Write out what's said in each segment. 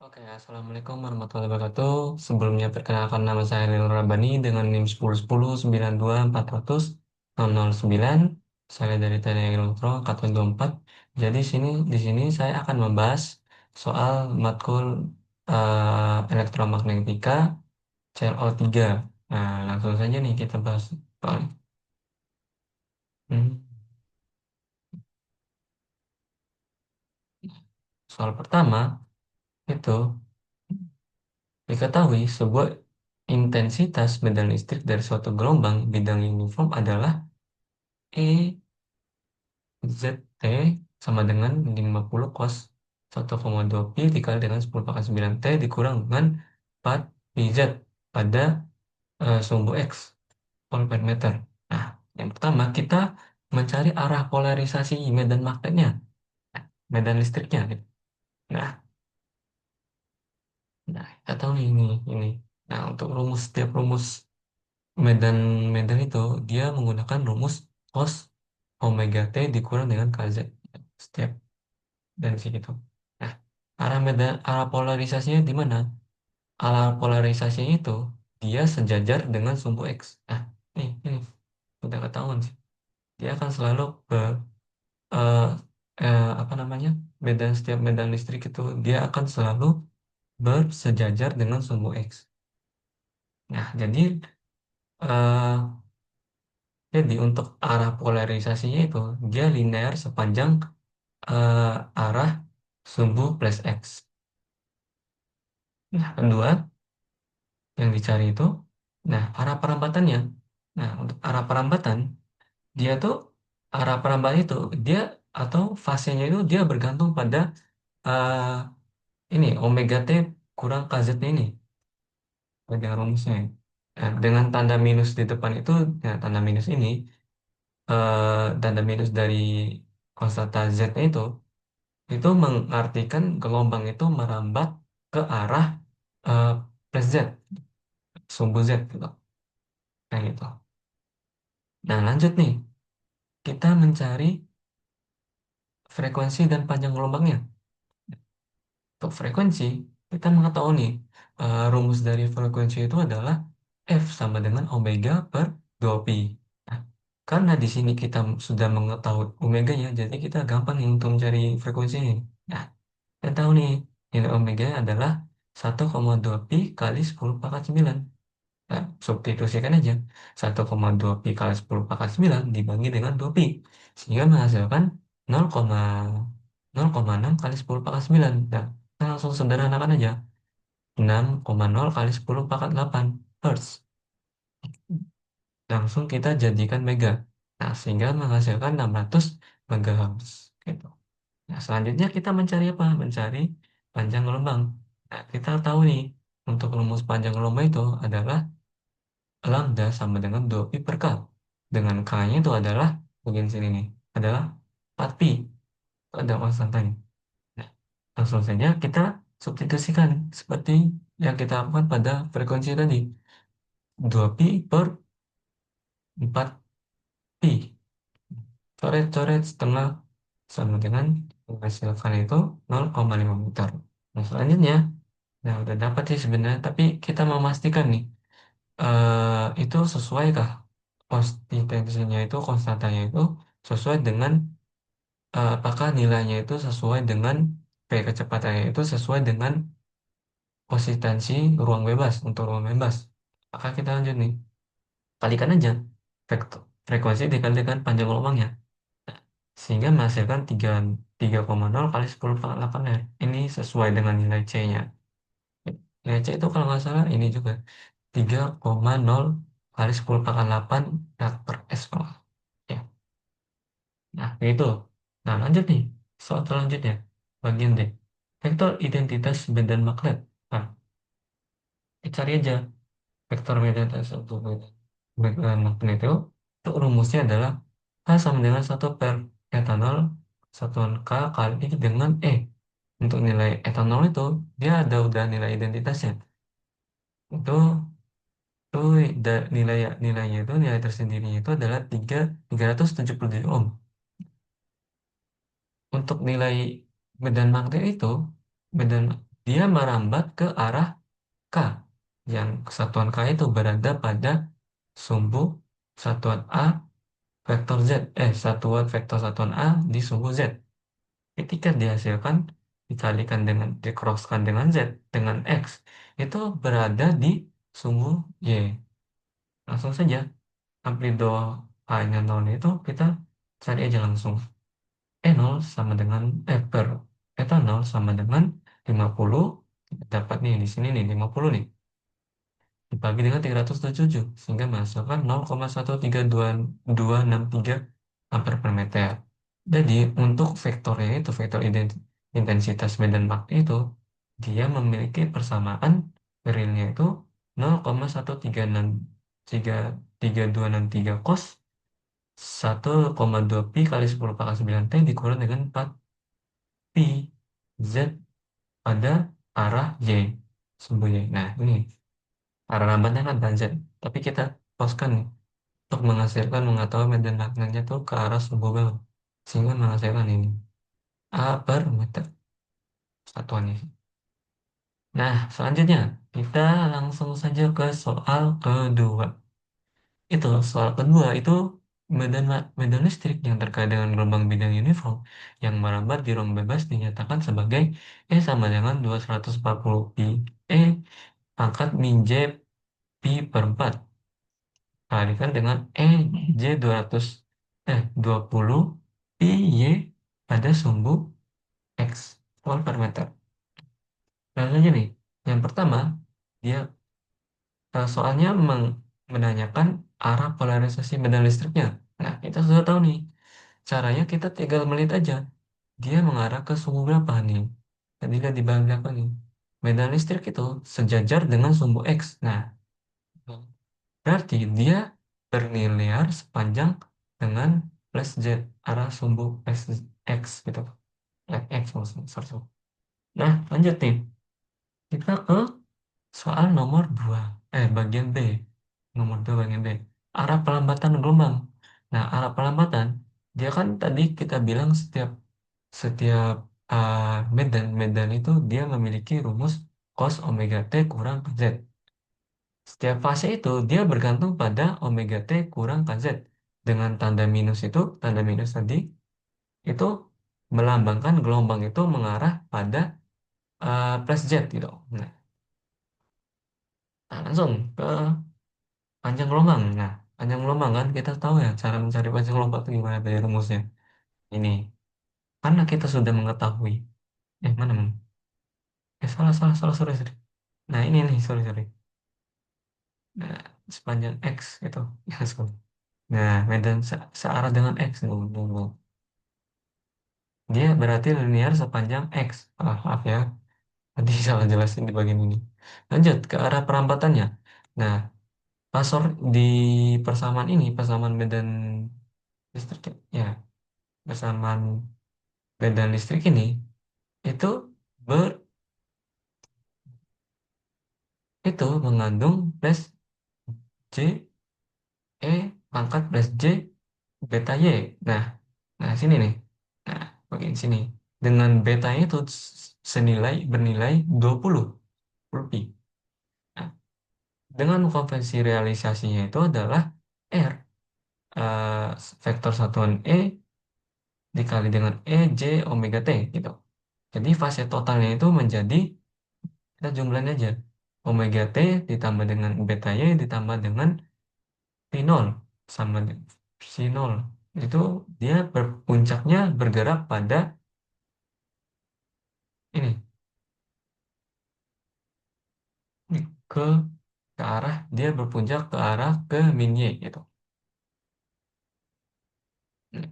Oke, Assalamualaikum warahmatullahi wabarakatuh. Sebelumnya perkenalkan nama saya Lil Rabani dengan NIM 1010 92 400 009. Saya dari TNI Elektro Angkatan 24. Jadi di sini saya akan membahas soal matkul elektromagnetika CLO3. Nah, langsung saja nih kita bahas soal, hmm, soal pertama itu diketahui sebuah intensitas medan listrik dari suatu gelombang bidang uniform adalah E ZT sama dengan 50 cos 1,2 pi dikali dengan 10 pangkat 9 T dikurang dengan 4 PZ pada sumbu X volt per meter. Nah, yang pertama kita mencari arah polarisasi medan magnetnya, medan listriknya, gitu. Nah, kita tahu nih ini. Nah, untuk setiap rumus medan medan itu dia menggunakan rumus cos omega T dikurang dengan KZ setiap dari situ. Nah, arah polarisasinya di mana? Arah polarisasinya itu dia sejajar dengan sumbu X. Nah, ini udah ketahuan sih. Dia akan selalu eh, apa namanya? Setiap medan listrik itu dia akan selalu bersejajar dengan sumbu X. Nah, eh, jadi untuk arah polarisasinya itu dia linear sepanjang eh, arah sumbu plus X. Nah, kedua yang dicari itu, nah arah perambatannya. Nah, untuk arah perambatan, dia tuh arah perambatan itu dia atau fasenya itu dia bergantung pada eh, ini omega T kurang KZ ini pada rumusnya. Nah, dengan tanda minus di depan itu, nah, tanda minus ini, tanda minus dari konstanta Z itu mengartikan gelombang itu merambat ke arah eh, plus Z, sumbu Z gitu. Kayak gitu. Nah, lanjut nih. Kita mencari frekuensi dan panjang gelombangnya. Untuk frekuensi, kita mengetahui nih, rumus dari frekuensi itu adalah F sama dengan omega per 2pi. Nah, karena di sini kita sudah mengetahui omeganya, jadi kita gampang nih untuk mencari frekuensinya. Nah, kita tahu nih, nilai omega adalah 1,2 pi kali 10 pangkat 9. Nah, substitusikan aja 1,2 pi kali 10 pangkat 9 dibagi dengan 2 pi. Sehingga menghasilkan 0,6 kali 10 pangkat 9. Nah, kita langsung sederhanakan aja. 6,0 kali 10 pangkat 8 Hertz. Langsung kita jadikan mega. Nah, sehingga menghasilkan 600 megahertz. Gitu. Nah, selanjutnya kita mencari apa? Mencari panjang gelombang. Nah, kita tahu nih, untuk rumus panjang gelombang itu adalah lambda sama dengan 2 pi per K. Dengan K-nya itu adalah, bagian sini nih, adalah 4 pi. Itu ada konstantanya. Nah, langsung saja kita substitusikan seperti yang kita lakukan pada frekuensi tadi. 2 pi per 4 pi. Coret-coret setengah sama dengan menghasilkan itu 0,5 meter. Nah, selanjutnya, nah udah dapat sih sebenarnya, tapi kita memastikan nih, itu sesuaikah konsistensinya itu konstantanya itu sesuai dengan apakah nilainya itu sesuai dengan kecepatannya itu sesuai dengan konsistensi ruang bebas untuk ruang bebas. Maka kita lanjut nih, kalikan aja frekuensi dikalikan panjang gelombangnya. Nah, sehingga menghasilkan 3,0 kali 10 pangkat 8 R. Ini sesuai dengan nilai C-nya. Nilai C itu kalau nggak salah ini juga 3,0 kali 10 pangkat 8 Rad per S kalau nggak salah. Ya. Nah, itu. Nah, lanjut nih. Soal selanjutnya. Bagian D. Vektor identitas medan magnet. Nah, cari aja vektor identitas untuk medan magnet itu rumusnya adalah K sama dengan 1 per etanol satuan K kali dengan E. Untuk nilai etanol itu, dia ada udah nilai identitasnya. Itu, itu nilainya itu, nilai tersendirinya itu adalah 377 ohm. Untuk nilai medan magnet itu, medan dia merambat ke arah K, yang satuan K itu berada pada sumbu satuan A vektor Z, satuan vektor satuan A di sumbu Z. Ketika dihasilkan, dikalikan dengan, dicrosskan dengan Z, dengan X, itu berada di sumbu Y. Langsung saja, amplitudo A-nya 0 itu kita cari aja langsung. E0 sama dengan, per eta 0 sama dengan 50, dapat nih di sini nih 50 nih, dibagi dengan 307 sehingga menghasilkan 0,13263 ampere per meter. Jadi untuk vektornya itu vektor intensitas medan magnet itu dia memiliki persamaan realnya itu 0,1363263 cos 1,2 pi kali 10 pangkat 9 T dikurang dengan 4 pi Z pada arah Y, sumbu Y. Nah, ini arah lambatnya kan Z. Tapi kita koskan nih, untuk menghasilkan mengetahui medan magnetnya tuh ke arah sumbu bawah. Sehingga menghasilkan ini. A per meter satuannya. Nah, selanjutnya kita langsung saja ke soal kedua. Itu soal kedua itu medan listrik yang terkait dengan gelombang bidang uniform yang merambat di ruang bebas dinyatakan sebagai E sama dengan 240 pi E pangkat min J pi per 4 kalikan dengan J 20 pi Y pada sumbu X volt per meter. Langsung aja nih, yang pertama dia soalnya menanyakan arah polarisasi medan listriknya. Nah, kita sudah tahu nih. Caranya kita tinggal melihat aja. Dia mengarah ke sumbu berapa nih? Tadi lihat di bagian belakang nih. Medan listrik itu sejajar dengan sumbu X. Nah, berarti dia berlinear sepanjang dengan plus Z arah sumbu X gitu. X maksudnya. Sorry, sorry. Nah, lanjut nih. Kita ke soal nomor 2, bagian B. Nomor 2 bagian B. Arah pelambatan gelombang. Nah, arah pelambatan, dia kan tadi kita bilang setiap setiap uh, medan itu dia memiliki rumus cos omega T kurang KZ. Setiap fase itu dia bergantung pada omega T kurang KZ. Dengan tanda minus itu, tanda minus tadi, itu melambangkan gelombang itu mengarah pada plus Z gitu. Nah, langsung ke panjang gelombang. Nah, panjang gelombang kan kita tahu ya cara mencari panjang gelombang itu gimana dari rumusnya. Ini, karena kita sudah mengetahui. Mana, mana? Salah, salah, salah, sorry, sorry. Nah, ini nih, sorry, sorry. Nah, sepanjang X itu. Ya, sorry. Nah, medan searah dengan X. Dia berarti linear sepanjang X. Ah, maaf ya, tadi salah jelasin di bagian ini. Lanjut ke arah perambatannya. Nah, pasor di persamaan ini, persamaan medan listrik ya, persamaan medan listrik ini itu ber itu mengandung plus J E pangkat plus J beta Y. Nah, nah sini nih. Nah, bagian sini. Dengan betanya itu bernilai 20 pi. Nah, dengan konvensi realisasinya itu adalah R, eh, vektor satuan E dikali dengan E J omega T gitu. Jadi fase totalnya itu menjadi, kita jumlahin aja. Omega T ditambah dengan beta Y ditambah dengan Pi nol sama Psi nol. Itu dia puncaknya bergerak pada ini, ini ke arah, dia berpuncak ke arah ke min Y gitu. Nah,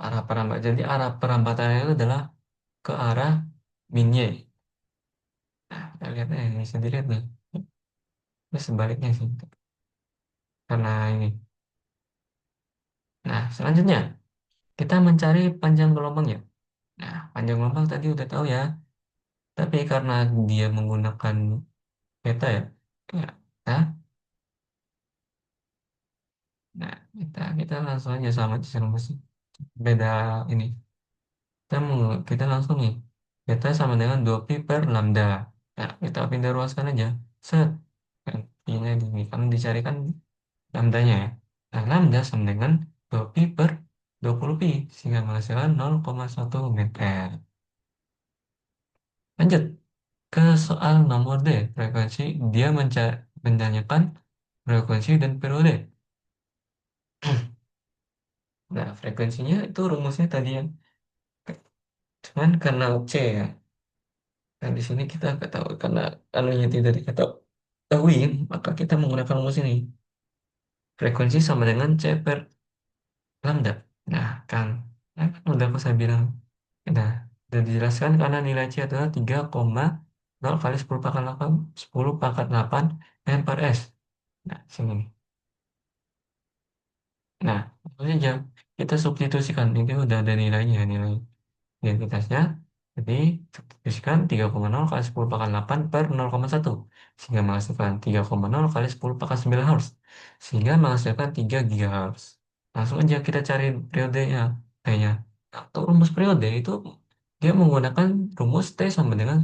arah perambat. Jadi arah perambatannya itu adalah ke arah min Y. Nah, kita lihat bisa dilihat nih. Ini sebaliknya sih. Karena ini. Nah, selanjutnya kita mencari panjang gelombangnya. Nah, panjang gelombang tadi udah tahu ya. Tapi karena dia menggunakan beta ya. Ya. Nah, nah kita langsung aja sama sih. Beda ini. Kita langsung nih. beta sama dengan 2pi per lambda. Nah, kita pindah ruaskan aja. Set. Kan, ini ini kan dicarikan lambdanya ya. Nah, lambda sama dengan 2pi per 20pi, sehingga menghasilkan 0,1 meter. Lanjut ke soal nomor D, frekuensi. Dia menanyakan frekuensi dan periode. Nah, frekuensinya itu rumusnya tadi yang cuman karena C ya. Dan di sini kita nggak tahu karena anunya tidak diketahui, maka kita menggunakan rumus ini. Frekuensi sama dengan C per lambda. Nah, kan udah aku saya bilang. Nah, dan dijelaskan karena nilai C adalah 3,0 kali 10 pangkat 8, 10 pangkat 8 M per S. Nah, sini nih. Nah, itu saja. Kita substitusikan. Ini udah ada nilainya, nilai identitasnya. Jadi, substitusikan 3,0 kali 10 pangkat 8 per 0,1. Sehingga menghasilkan 3,0 kali 10 pangkat 9 Hz. Sehingga menghasilkan 3 GHz. Langsung aja kita cari periodenya. T-nya. Nah, untuk rumus periode itu dia menggunakan rumus T sama dengan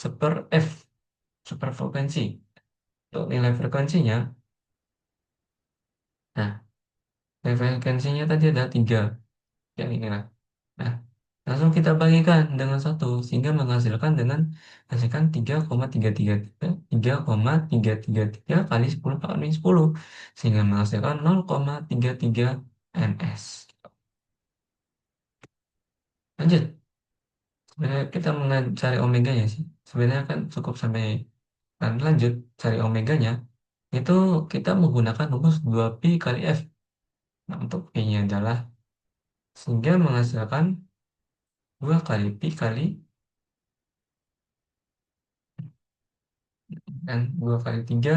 seper F, super frekuensi. Untuk nilai frekuensinya, nah, nilai frekuensinya tadi ada 3. Yang ini lah. Nah, langsung kita bagikan dengan satu sehingga hasilkan 3,333 kali 10 kali 10 sehingga menghasilkan 0,33 ns. Lanjut, sebenarnya kita mencari omeganya sih. Sebenarnya kan cukup sampai lanjut cari omeganya itu kita menggunakan rumus 2pi kali f. Nah, untuk p-nya adalah sehingga menghasilkan 2 kali pi kali dan 2 kali 3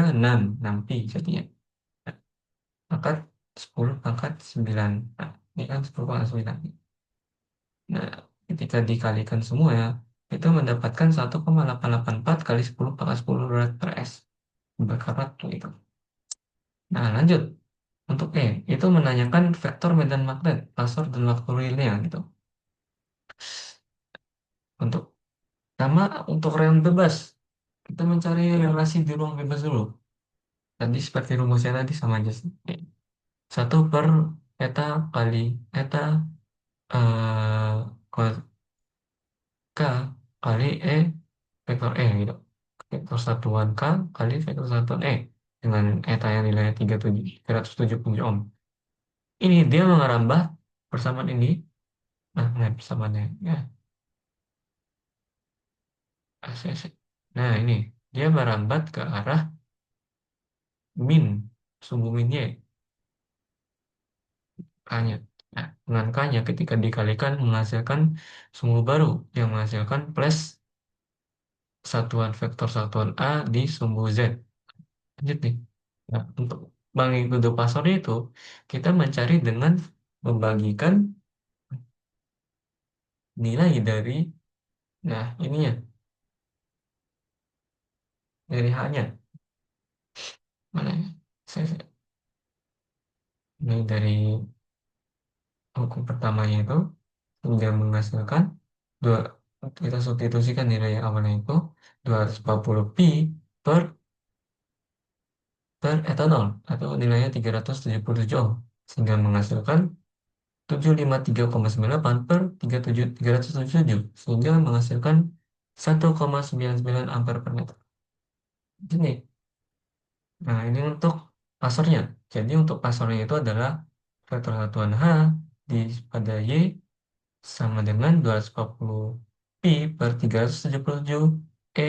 6 pi jadinya. Pangkat 10 pangkat 9. Nah, ini kan 10 pangkat 9. Nah, ketika dikalikan semua ya, itu mendapatkan 1,884 kali 10 pangkat 10 rad per S. Bakar waktu itu. Nah, lanjut. Untuk E, itu menanyakan vektor medan magnet, pasor, dan waktu realnya gitu. Untuk untuk real bebas, kita mencari relasi di ruang bebas dulu. Tadi seperti rumusnya tadi sama aja sih. 1 per eta kali eta eh, K kali E vektor E gitu. Vektor satuan K kali vektor satuan E dengan eta yang nilainya 377 ohm. Ini dia mengarambah persamaan ini. Nah, persamaannya. Ya, asik, asik. Nah, ini dia merambat ke arah min, sumbu min Y, K-nya. Nah, dengan K-nya ketika dikalikan menghasilkan sumbu baru yang menghasilkan plus satuan vektor satuan A di sumbu Z. Lanjut nih. Nah, untuk magnitudo pasornya itu kita mencari dengan membagikan nilai dari ininya dari H-nya. Mana ya? Ini dari hukum pertamanya itu hingga menghasilkan dua kita substitusikan nilai yang awalnya itu 240 pi per etanol atau nilainya 377 ohm sehingga menghasilkan 753,98 per 377 sehingga menghasilkan 1,99 ampere per meter. Ini. Nah, ini untuk pasornya. Jadi untuk pasornya itu adalah vektor satuan H di pada Y sama dengan 240 pi per 377 E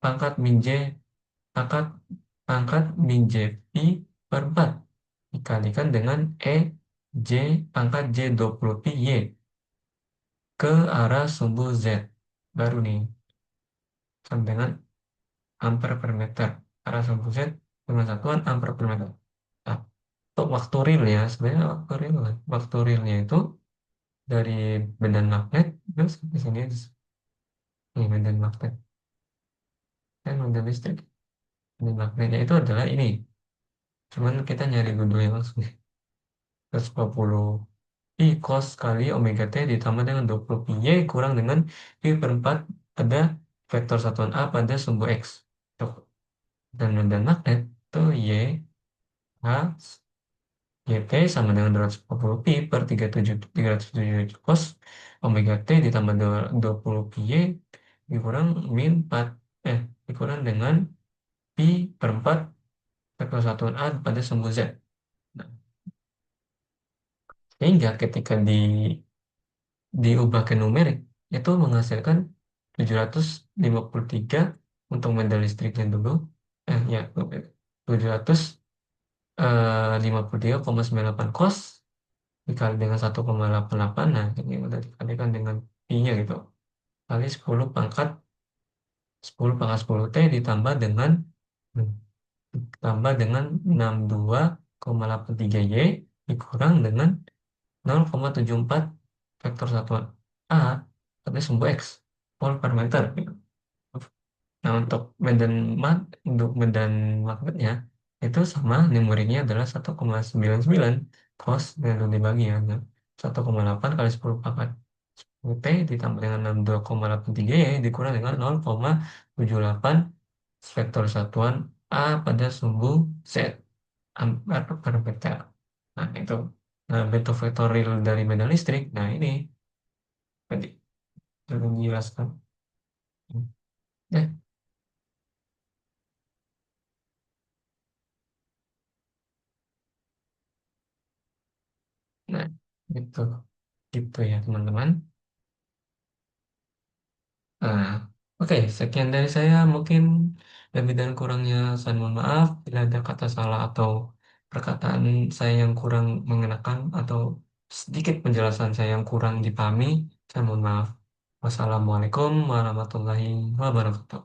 pangkat min J pangkat pangkat min J pi per 4 dikalikan dengan E J pangkat J 20 pi Y ke arah sumbu Z. Baru nih, sama dengan ampere per meter. Arah sumbu Z dengan satuan ampere per meter. Nah, untuk waktu real ya, sebenarnya waktu realnya itu dari medan magnet terus sampai sini nih medan magnet dan medan listrik. Medan magnetnya itu adalah ini. Cuman kita nyari dulu yang langsung 140 pi Pi cos kali omega T ditambah dengan 20 pi Y kurang dengan Pi per 4 pada vektor satuan A pada sumbu X. Tuh. Dan medan magnet itu H YP sama dengan 240 pi per 377 cos omega T ditambah 20 pi Y dikurang min 4 dikurang dengan pi per 4 vektor satuan A pada sumbu Z. Nah, sehingga ketika diubah ke numerik itu menghasilkan 753 untuk medan listriknya dulu. Ya 753,98 cos dikali dengan 1,88. Nah, ini udah dikalikan dengan pi-nya gitu. Kali 10 pangkat 10 T ditambah dengan 62,83 Y dikurang dengan 0,74 vektor satuan A pada sumbu X mol per meter gitu. Nah, untuk medan magnetnya itu sama numeriknya adalah 1,99 cos dan itu dibagi ya. Nah, 1,8 kali 10 pangkat 10 T ditambah dengan 62,83 Y dikurang dengan 0,78 vektor satuan A pada sumbu Z atau per meter. Nah, itu. Nah, bentuk vektor real dari medan listrik. Nah, ini tadi sudah dijelaskan. Ya, nah, gitu. Gitu ya, teman-teman. Nah, oke, sekian dari saya. Mungkin lebih dan kurangnya saya mohon maaf bila ada kata salah atau perkataan saya yang kurang mengenakan atau sedikit penjelasan saya yang kurang dipahami. Saya mohon maaf. Wassalamualaikum warahmatullahi wabarakatuh.